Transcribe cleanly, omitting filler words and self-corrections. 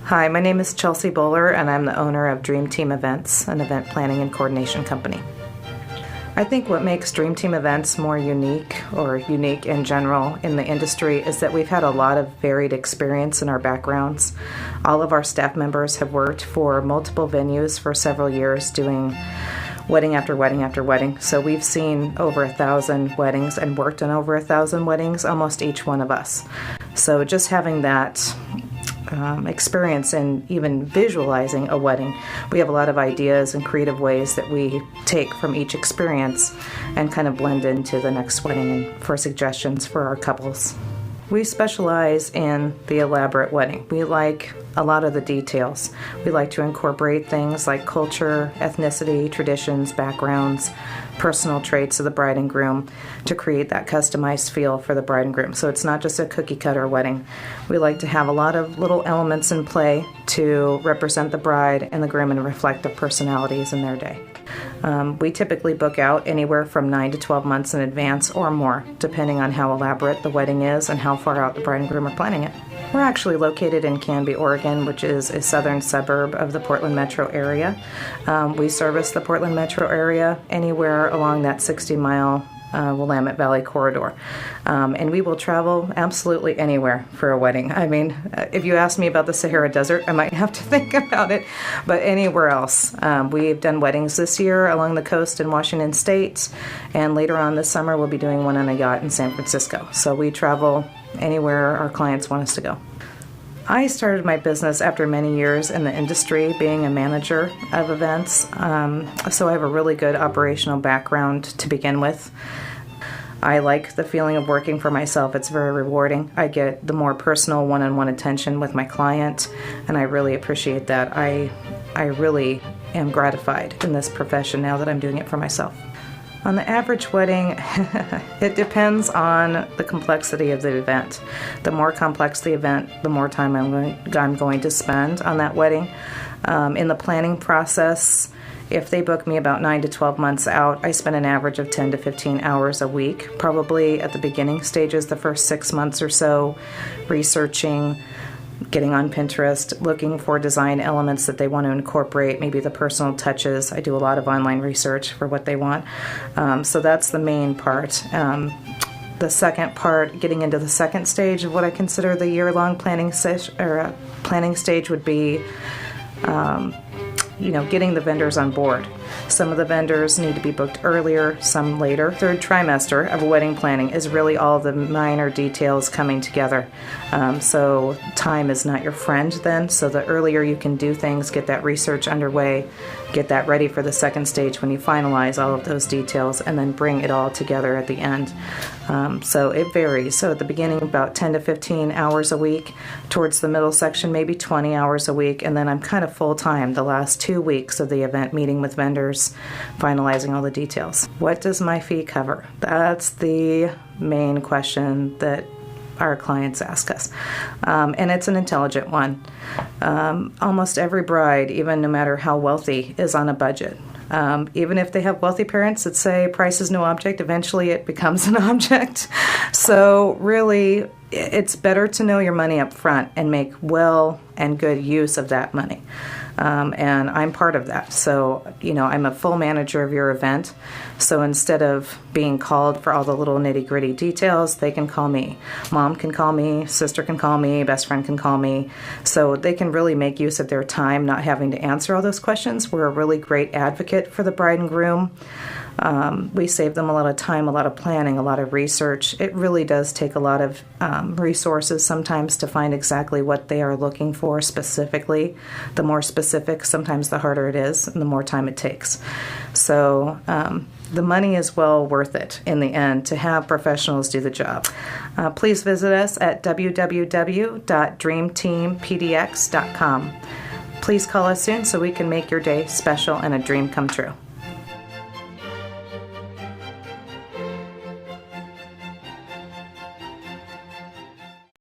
Hi, my name is Chelsea Bowler, and I'm the owner of Dream Team Events, an event planning and coordination company. I think what makes Dream Team Events more unique, or unique in general in the industry, is that we've had a lot of varied experience in our backgrounds. All of our staff members have worked for multiple venues for several years doing wedding after wedding after wedding. So we've seen over 1,000 weddings and worked on over 1,000 weddings, almost each one of us. So just having that experience in even visualizing a wedding, we have a lot of ideas and creative ways that we take from each experience and kind of blend into the next wedding and for suggestions for our couples. We specialize in the elaborate wedding. We like a lot of the details. We like to incorporate things like culture, ethnicity, traditions, backgrounds, personal traits of the bride and groom to create that customized feel for the bride and groom. So it's not just a cookie cutter wedding. We like to have a lot of little elements in play to represent the bride and the groom and reflect their personalities in their day. We typically book out anywhere from 9 to 12 months in advance or more, depending on how elaborate the wedding is and how far out the bride and groom are planning it. We're actually located in Canby, Oregon, which is a southern suburb of the Portland metro area. We service the Portland metro area anywhere along that 60-mile Willamette Valley corridor. And we will travel absolutely anywhere for a wedding. I mean, if you ask me about the Sahara Desert, I might have to think about it, but anywhere else. We've done weddings this year along the coast in Washington State, and later on this summer we'll be doing one on a yacht in San Francisco. So we travel anywhere our clients want us to go. I started my business after many years in the industry being a manager of events, so I have a really good operational background to begin with. I like the feeling of working for myself. It's very rewarding. I get the more personal one-on-one attention with my client, and I really appreciate that. I really am gratified in this profession now that I'm doing it for myself. On the average wedding, it depends on the complexity of the event. The more complex the event, the more time I'm going to spend on that wedding. In the planning process, if they book me about 9 to 12 months out, I spend an average of 10 to 15 hours a week, probably at the beginning stages, the first 6 months or so, researching, getting on Pinterest, looking for design elements that they want to incorporate, maybe the personal touches. I do a lot of online research for what they want. So that's the main part. The second part, getting into the second stage of what I consider the year-long planning stage would be getting the vendors on board. Some of the vendors need to be booked earlier, some later. Third trimester of wedding planning is really all the minor details coming together. So time is not your friend then, so the earlier you can do things, get that research underway, get that ready for the second stage when you finalize all of those details, and then bring it all together at the end. So it varies. So at the beginning, about 10 to 15 hours a week. Towards the middle section, maybe 20 hours a week. And then I'm kind of full-time the last 2 weeks of the event, meeting with vendors, finalizing all the details. What does my fee cover? That's the main question that our clients ask us. And it's an intelligent one. Almost every bride, even no matter how wealthy, is on a budget. Even if they have wealthy parents that say price is no object, eventually it becomes an object. So really, it's better to know your money up front and make well and good use of that money. And I'm part of that. So, I'm a full manager of your event. So instead of being called for all the little nitty-gritty details, they can call me. Mom can call me, sister can call me, best friend can call me. So they can really make use of their time, not having to answer all those questions. We're a really great advocate for the bride and groom. We save them a lot of time, a lot of planning, a lot of research. It really does take a lot of resources sometimes to find exactly what they are looking for specifically. The more specific, sometimes the harder it is and the more time it takes. So the money is well worth it in the end to have professionals do the job. Please visit us at www.dreamteampdx.com. Please call us soon so we can make your day special and a dream come true.